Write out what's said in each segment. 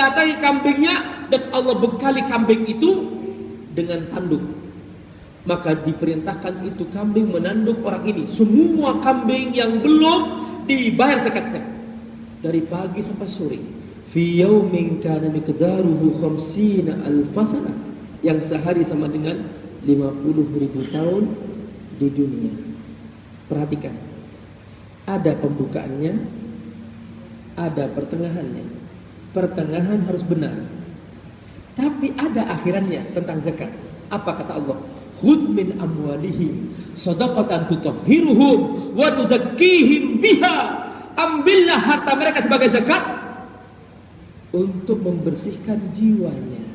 mendatangi kambingnya dan Allah bekali kambing itu dengan tanduk. Maka diperintahkan itu kambing menanduk orang ini. Semua kambing yang belum dibayar zakatnya dari pagi sampai sore. Fi yaumin kana miqdaruhu 50 alf sanah, yang sehari sama dengan 50.000 tahun di dunia. Perhatikan, ada pembukaannya, ada pertengahannya. Pertengahan harus benar, tapi ada akhirannya tentang zakat. Apa kata Allah? Khudh min amwalihim shadaqatan tutahhiruhum wa tuzakkihim biha. Ambillah harta mereka sebagai zakat untuk membersihkan jiwanya.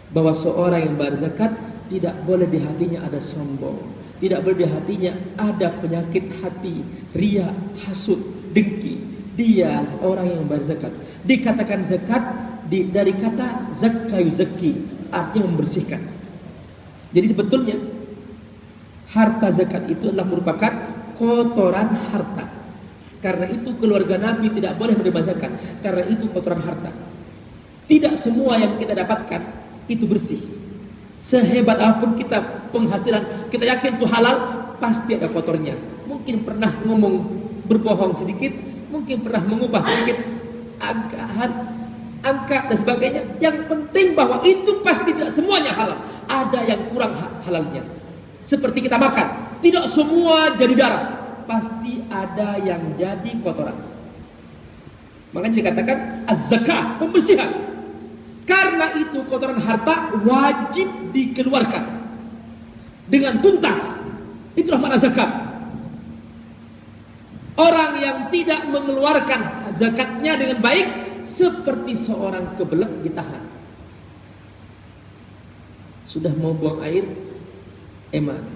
Bahwa seorang yang bayar zakat tidak boleh di hatinya ada sombong, tidak boleh di hatinya ada penyakit hati, riya, hasud, dengki. Dia orang yang bayar zakat. Dikatakan zakat dari kata zakka yuzakki, artinya membersihkan. Jadi sebetulnya harta zakat itu adalah merupakan kotoran harta. Karena itu keluarga Nabi tidak boleh menerima zakat, karena itu kotoran harta. Tidak semua yang kita dapatkan itu bersih. Sehebat apapun kita penghasilan, kita yakin itu halal, pasti ada kotornya. Mungkin pernah ngomong berbohong sedikit, mungkin pernah mengubah sedikit angka dan sebagainya. Yang penting bahwa itu pasti tidak semuanya halal. Ada yang kurang halalnya. Seperti kita makan, tidak semua jadi darah, pasti ada yang jadi kotoran. Makanya dikatakan az-zakah, pembersihan. Karena itu kotoran harta wajib dikeluarkan dengan tuntas. Itulah makna zakat. Orang yang tidak mengeluarkan zakatnya dengan baik seperti seorang kebelet ditahan. Sudah mau buang air, eman,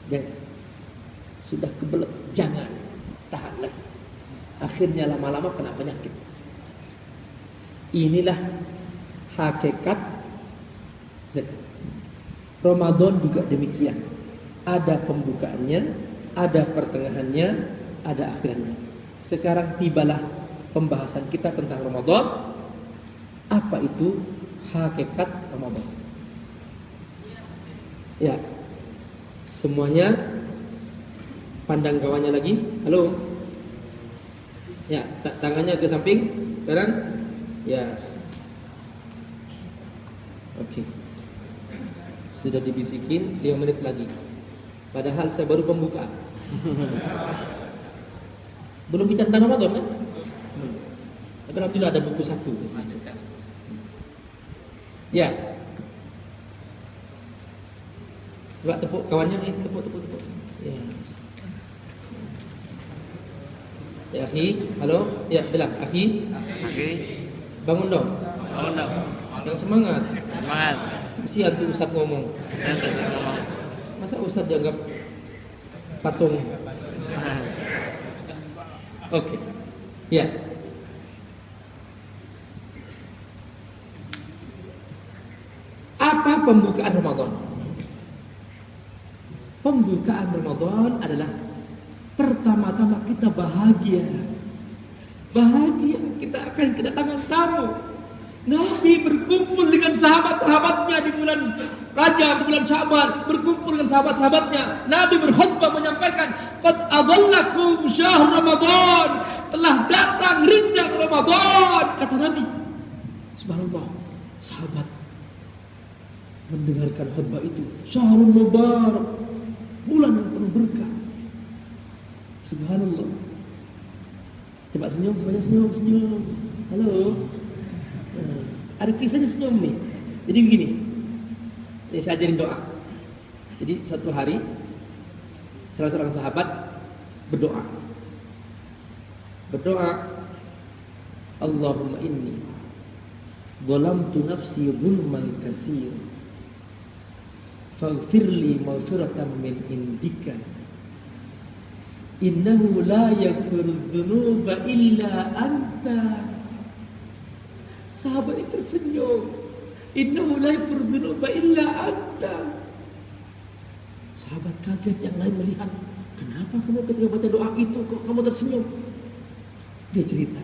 jangan. Sudah kebelet, jangan, tahan lagi. Akhirnya lama-lama kena penyakit. Inilah hakikat zakat. Ramadan juga demikian. Ada pembukaannya, ada pertengahannya, ada akhirannya. Sekarang tibalah pembahasan kita tentang Ramadan. Apa itu hakikat Ramadan? Ya, semuanya pandang kawannya lagi. Halo. Ya, tangannya ke samping kanan. Yes. Oke. Sudah dibisikin 5 menit lagi. Padahal saya baru pembuka. Belum bicara tentang Ramadan kan? Tapi alhamdulillah ada buku satu tuh. Ya. Coba tepuk kawannya, tepuk. Ya. Ya, akhi, halo. Ya, bilang, akhi. Bangun dong. Yang semangat. Kasihan tuh Ustadz ngomong. Masa Ustadz dianggap patung? Oke. Ya. Apa pembukaan Ramadan? Pembukaan Ramadan adalah pertama-tama kita bahagia. Bahagia kita akan kedatangan tamu. Nabi berkumpul dengan sahabat-sahabatnya di bulan Rajab, di bulan Sya'ban, berkumpul dengan sahabat-sahabatnya. Nabi berkhutbah menyampaikan, "Qad adhallakum syahr Ramadan." Telah datang rindang Ramadan, kata Nabi. Subhanallah, sahabat mendengarkan khutbah itu. Syahrul mubarak, bulan yang penuh berkah. Subhanallah. Coba senyum, semuanya senyum. Halo. Ada kisahnya senyum nih. Jadi begini. Ini saya ajarin doa. Jadi suatu hari salah seorang sahabat berdoa. Allahumma inni zalamtu nafsi zulman katsir. Faghfirli maghfiratan min indika. Innahu la yaghfiru dzunuba illa anta. Sahabat itu tersenyum. Innahu la yaghfiru dzunuba illa anta. Sahabat kaget, yang lain melihat, kenapa kamu ketika baca doa itu kok kamu tersenyum? Dia cerita,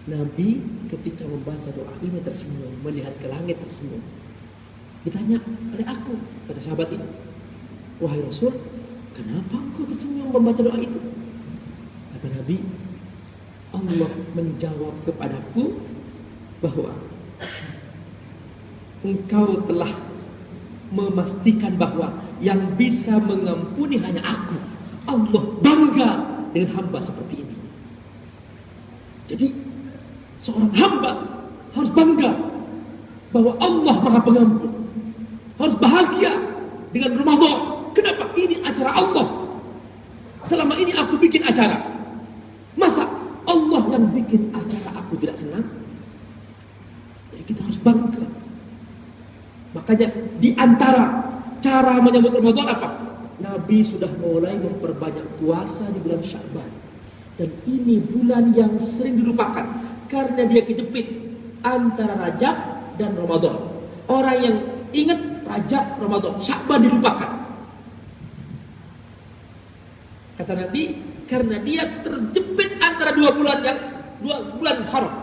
Nabi ketika membaca doa ini tersenyum, melihat ke langit tersenyum. Ditanya oleh aku, kata sahabat ini, wahai Rasul, kenapa engkau tersenyum membaca doa itu? Kata Nabi, Allah menjawab kepadaku bahwa engkau telah memastikan bahwa yang bisa mengampuni hanya aku. Allah bangga dengan hamba seperti ini. Jadi seorang hamba harus bangga bahwa Allah Maha Pengampun. Harus bahagia dengan Ramadan. Kenapa? Ini acara Allah. Selama ini aku bikin acara. Masa Allah yang bikin acara aku tidak senang? Jadi kita harus bangga. Makanya di antara cara menyambut Ramadan apa? Nabi sudah mulai memperbanyak puasa di bulan Sya'ban. Dan ini bulan yang sering dilupakan karena dia kejepit antara Rajab dan Ramadan. Orang yang ingat Rajab, Ramadan, Sya'ban dilupakan. Kata Nabi, karena dia terjepit antara dua bulan haram.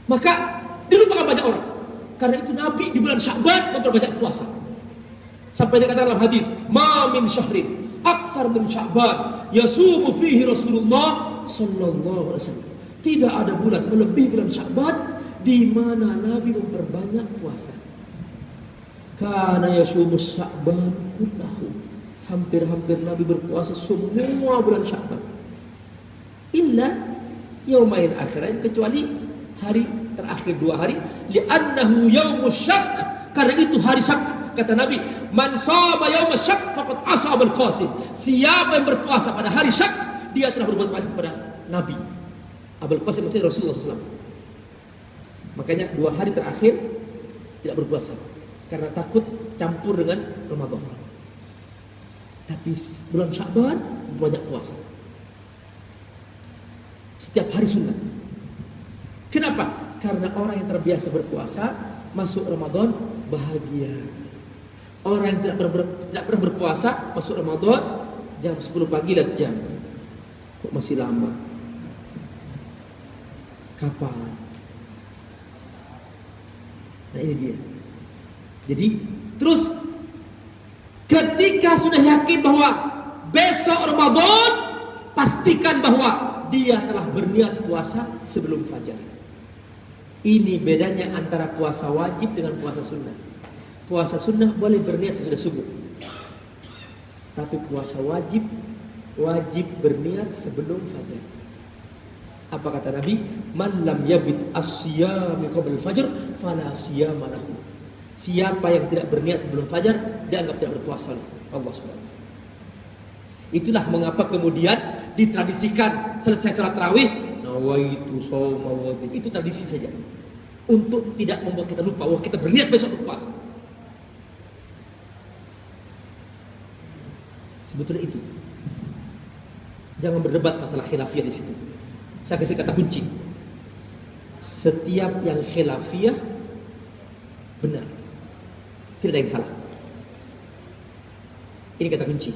Maka dilupakan banyak orang. Karena itu Nabi di bulan Sya'ban memperbanyak puasa. Sampai dikatakan dalam hadis, "Ma min syahrin aksar min Sya'ban yasumu fihi Rasulullah sallallahu alaihi wasallam." Tidak ada bulan melebihi bulan Sya'ban di mana Nabi memperbanyak puasa. Kana yasumu Sya'ban kullahu. Hampir-hampir Nabi berpuasa semua bulan Sya'ban. Illa yaumain akhirin, kecuali hari terakhir 2 hari, li'annahu yaumus syak, karena itu hari syak. Kata Nabi, man shama yaumus syak faqad asaba al-qasim. Siapa yang berpuasa pada hari syak, dia telah berbuat maksiat kepada Nabi. Abul Qasim maksudnya Rasulullah SAW. Makanya 2 hari terakhir tidak berpuasa karena takut campur dengan Ramadan. Tapi bulan Sya'ban banyak puasa. Setiap hari sunnah. Kenapa? Karena orang yang terbiasa berpuasa masuk Ramadan bahagia. Orang yang tidak pernah berpuasa masuk Ramadan jam 10 pagi lihat jam. Kok masih lama? Kapan? Nah ini dia. Jadi terus ketika sudah yakin bahwa besok Ramadan, pastikan bahwa dia telah berniat puasa sebelum fajar. Ini bedanya antara puasa wajib dengan puasa sunnah. Puasa sunnah boleh berniat sesudah subuh. Tapi puasa wajib berniat sebelum fajar. Apa kata Nabi? Man lam yabit as-siyami qabla al-fajr fala siyama lahu. Siapa yang tidak berniat sebelum fajar, dia anggap tidak berpuasa oleh Allah SWT. Itulah mengapa kemudian ditradisikan selesai sholat tarawih, nawaitu shauma ghadin. Itu tradisi saja. Untuk tidak membuat kita lupa, wah kita berniat besok berpuasa. Sebetulnya itu. Jangan berdebat masalah khilafiyah di situ. Saya kasih kata kunci. Setiap yang khilafiyah benar. Tidak ada yang salah. Ini kata kunci.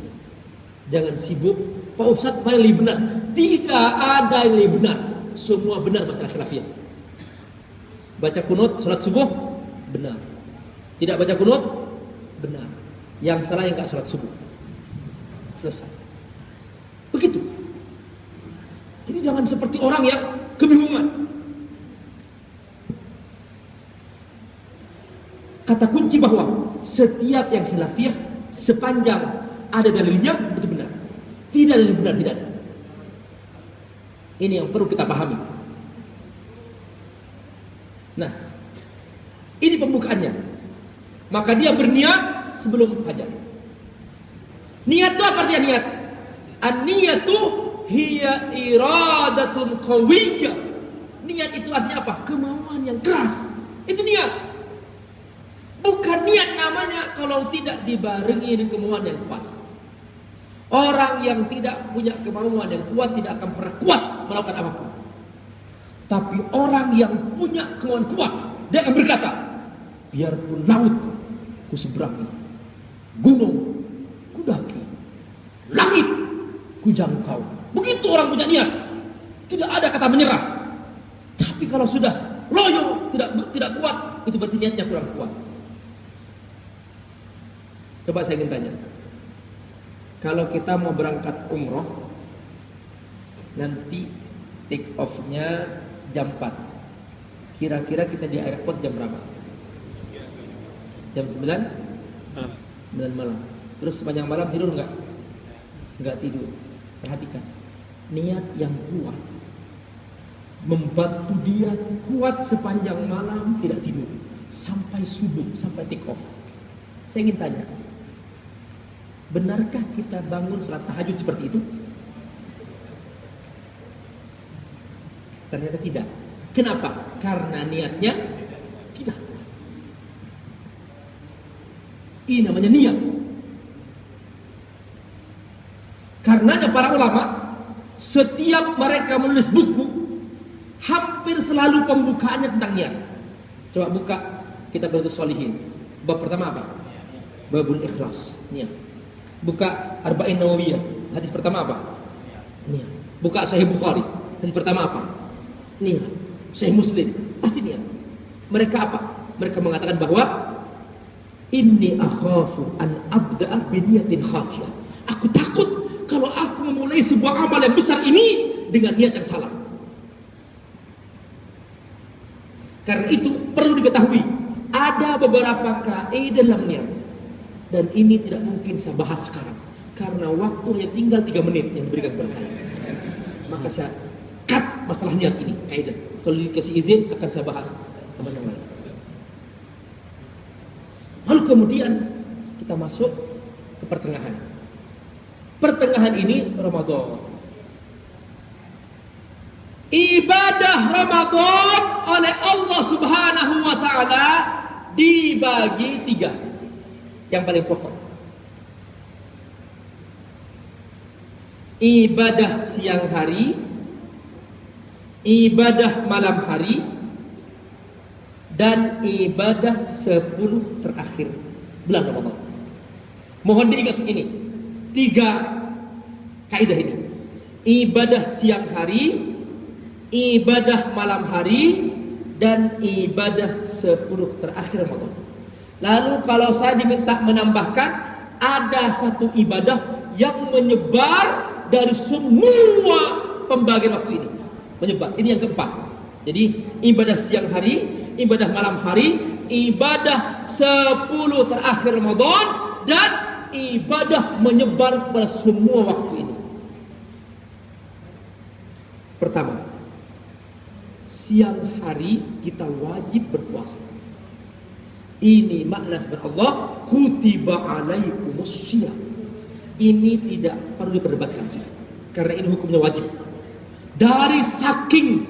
Jangan sibuk, Pak Ustadz mana yang lebih benar? Tidak ada yang lebih benar. Semua benar masalah khilafiyah. Baca kunut salat subuh benar. Tidak baca kunut benar. Yang salah yang enggak salat subuh. Selesai. Begitu. Jadi jangan seperti orang yang kebingungan. Kata kunci bahwa setiap yang khilafiyah sepanjang ada dalilnya itu benar. Tidak ada yang benar, tidak ada. Ini yang perlu kita pahami. Nah, ini pembukaannya. Maka dia berniat sebelum fajar. Niat itu apa artinya niat? An-niyatu hiya iradatun qawiyyah. Niat itu artinya apa? Kemauan yang keras. Itu niat. Bukan niat namanya kalau tidak dibarengi dengan kemauan yang kuat. Orang yang tidak punya kemauan yang kuat tidak akan pernah kuat melakukan apapun. Tapi orang yang punya kemauan kuat, dia akan berkata, biarpun laut ku seberangi, gunung ku daki, langit ku jangkau. Begitu orang punya niat. Tidak ada kata menyerah. kalau sudah loyo, tidak kuat, itu berarti niatnya kurang kuat. Coba saya ingin tanya, kalau kita mau berangkat umroh, nanti take off-nya jam 4, kira-kira kita di airport jam berapa? Jam 9? 9 malam. Terus sepanjang malam tidur enggak? Enggak tidur. Perhatikan, niat yang kuat membantu dia kuat sepanjang malam tidak tidur sampai subuh, sampai take off. Saya ingin tanya, benarkah kita bangun salat tahajud seperti itu? Ternyata tidak. Kenapa? Karena niatnya tidak. Ini namanya niat. Karenanya para ulama, setiap mereka menulis buku, hampir selalu pembukaannya tentang niat. Coba buka kitab Riyadhus Shalihin. Bab pertama apa? Babul Ikhlas, niat. Buka Arba'in Nawawiyah, hadis pertama apa? Niat. Buka Sahih Bukhari, hadis pertama apa? Niat. Sahih Muslim, pasti niat. Mereka apa? Mereka mengatakan bahwa inni akhafu an abda'a bi niyatin khatiyah. Aku takut kalau aku memulai sebuah amal yang besar ini dengan niat yang salah. Karena itu perlu diketahui, ada beberapa kaidah dalam niat, dan ini tidak mungkin saya bahas sekarang karena waktu hanya tinggal 3 menit yang diberikan kepada saya. Maka saya cut masalah niat ini, kaidah. Kalau dikasih izin akan saya bahas teman-teman. Lalu kemudian kita masuk ke pertengahan. Pertengahan ini Ramadan. Ibadah Ramadan oleh Allah Subhanahu wa taala dibagi 3. Yang paling pokok. Ibadah siang hari, ibadah malam hari, dan ibadah 10 terakhir bulan Ramadan. Mohon diingat ini 3 kaidah ini. Ibadah siang hari, ibadah malam hari, dan ibadah 10 terakhir Ramadan. Lalu kalau saya diminta menambahkan, ada satu ibadah yang menyebar dari semua pembagian waktu ini. Menyebar. Ini yang keempat. Jadi ibadah siang hari, ibadah malam hari, ibadah 10 terakhir Ramadan, dan ibadah menyebar pada semua waktu ini. Pertama, siang hari kita wajib berpuasa. Ini makna firman Allah, kutiba alaikumussyiyam. Ini tidak perlu diperdebatkan, karena ini hukumnya wajib. Dari saking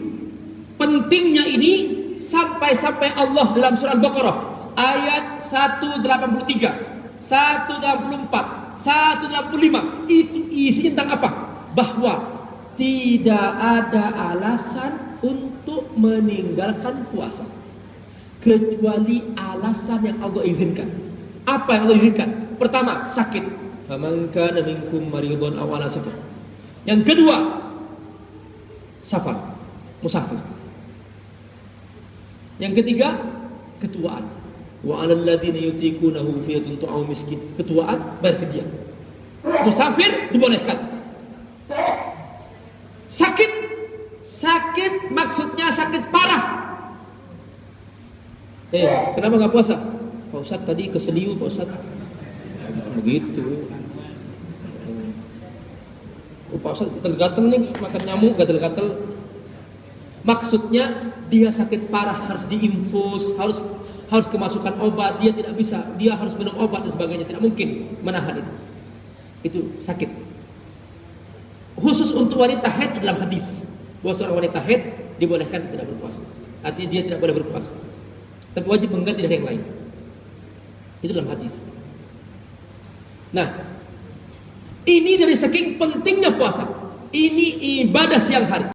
pentingnya ini, sampai Allah dalam surah Al-Baqarah ayat 183, 184, 185 itu isinya tentang apa? Bahwa tidak ada alasan untuk meninggalkan puasa kecuali alasan yang Allah izinkan. Apa yang Allah izinkan? Pertama, sakit. Faman kana minkum maridun aw ala safar. Yang kedua, safar, musafir. Yang ketiga, ketuaan. Wa 'alal ladzina yutiqunahu fidyatun ta'am miskin. Ketuaan bayar fidyah. Musafir dibolehkan. Sakit maksudnya sakit parah. Kenapa nggak puasa? Pak Ustadz tadi keseliu, Pak Ustadz. Bukan begitu. Pak Ustadz gatel-gatel nih, makan nyamuk, gatel-gatel. Maksudnya dia sakit parah, harus diinfus, harus kemasukan obat, dia tidak bisa, dia harus minum obat dan sebagainya, tidak mungkin menahan itu. Itu sakit. Khusus untuk wanita haid dalam hadis, bahwa seorang wanita haid dibolehkan tidak berpuasa. Artinya dia tidak boleh berpuasa, tapi wajib mengganti dari yang lain. Itu dalam hadis. Nah, ini dari saking pentingnya puasa. Ini ibadah siang hari.